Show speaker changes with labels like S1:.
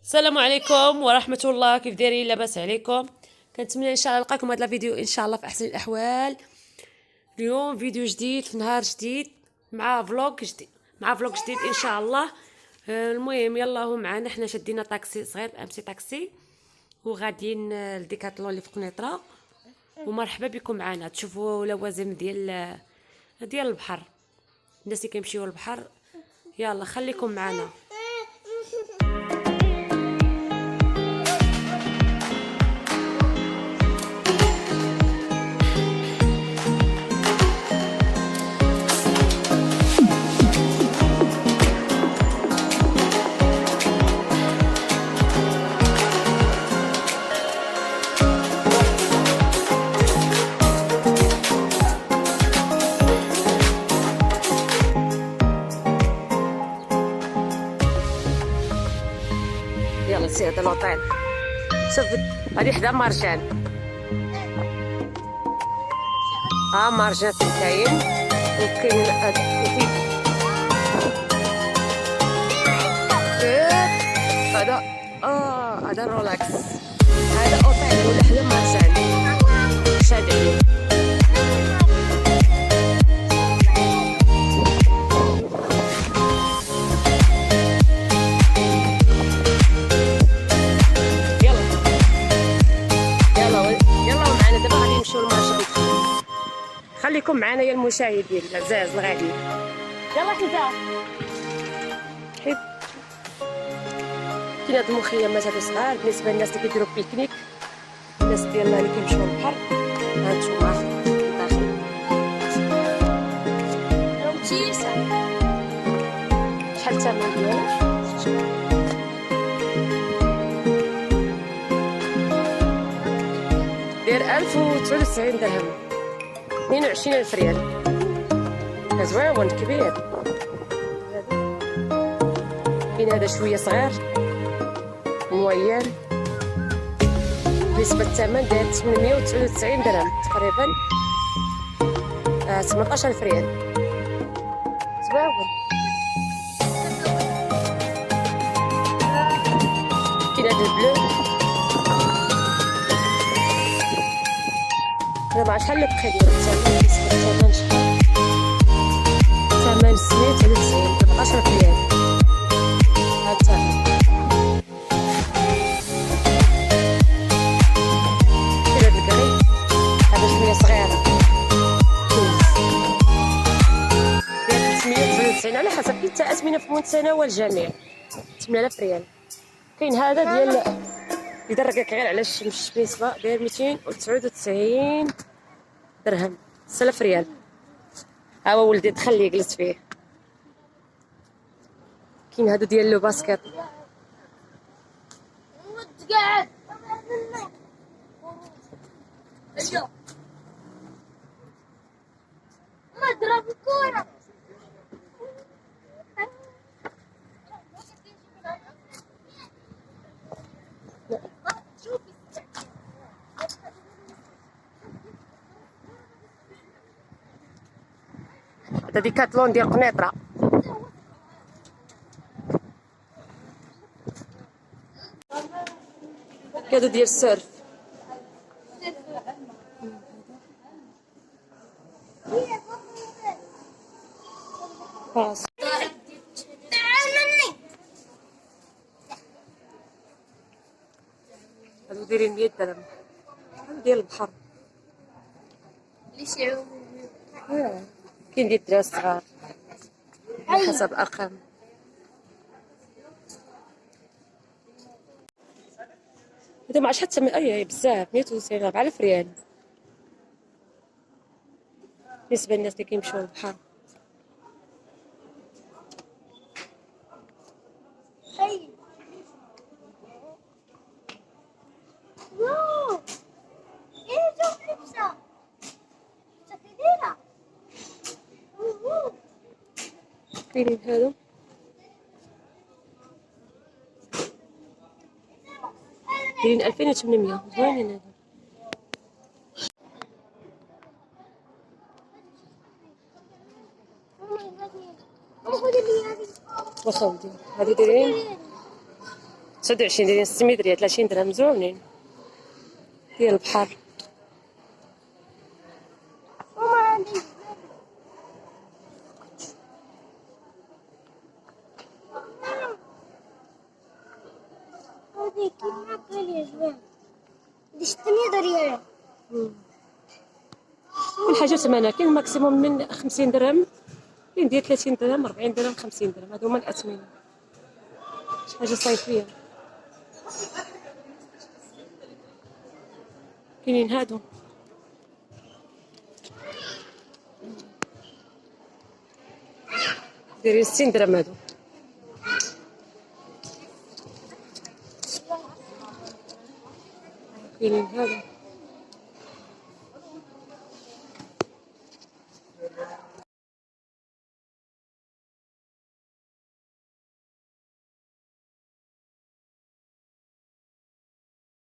S1: السلام عليكم ورحمة الله. كيف دايرين؟ لاباس عليكم؟ كنتمنى ان شاء الله نلقاكم هذا الفيديو ان شاء الله في احسن الاحوال. اليوم فيديو جديد في نهار جديد مع فلوق جديد ان شاء الله. المهم يلا هو معنا، حنا شدينا طاكسي صغير، امسي طاكسي، وغاديين لديكاتلون اللي في قنيطره. ومرحبا بكم معنا تشوفوا لوازم ديال البحر، الناس اللي كيمشيو للبحر. يلا خليكم معنا. يلا سي هذا لوطيل، شوف هذه حدا مارجان، مارجان كاين، وكاين هذا هذا رولاكس، هذا اوطيل ولا حدا مارجان شاد عليه. خليكم معنا يا المشاهدين العزاز الغاليين. يلا كذا حيت كاين هاد المخيمات هادو صغار بالنسبه للناس اللي كيديروا بيكنيك، الناس ديالنا اللي كيمشيو للبحر. هانتوما داخل شحال الثمن ديالو؟ داير 1099 درهم، 22,000 ريال. زوين كبير. كاين هذا شويه صغير موين، بالنسبه للثمن داير 899 درهم تقريبا، 18,000 ريال. زوين. كاين هذا البلو، انا ما عرفتش شحال اللي بقى ديال الثمن، بالنسبه للثمن شحال؟ ثمن سميت على 90 14 ريال. هاد الثمن كاين هاد الكري، هذا شويه صغيره داير 399 على حسب حتى اثمنه في متناول الجميع، 8000 ريال. كاين هذا ديال يدركك غير على الشمس بالنسبه داير 299 درهم، 6000 ريال. ها هو ولدي دخل لي جلست فيه. كاين هادو ديال لو باسكيت،
S2: قاعد مضرب الكورة.
S1: هذا ديكاتلون ديال قنيطره. هادو ديال السيرف. خلاص هادو دايرين 100 درهم، هادو ديال البحر. كاين ديال الدراري الصغار على حسب الارقام. هذا ما عرفتش حتى من اي بزاف، 190 4000 ريال بالنسبه للناس اللي كيمشيو للبحر. كاينين هادو دايرين 2800، زوينين هادو. واخا ولدي هادو دايرين 29 دايرين 600 ريال 30 درهم زوينين ديال البحر.
S2: وما عندي هذيك ما قال يا جماعة دي 600 ريال.
S1: كل حاجه ثمنها، كاين ماكسيموم من 50 درهم، كاين ديال 30 درهم 40 درهم 50 درهم، هادو هما الاثمنه، شي حاجه صيفيه. كاينين هادو دايرين 60 درهم هادو. كاينين هادو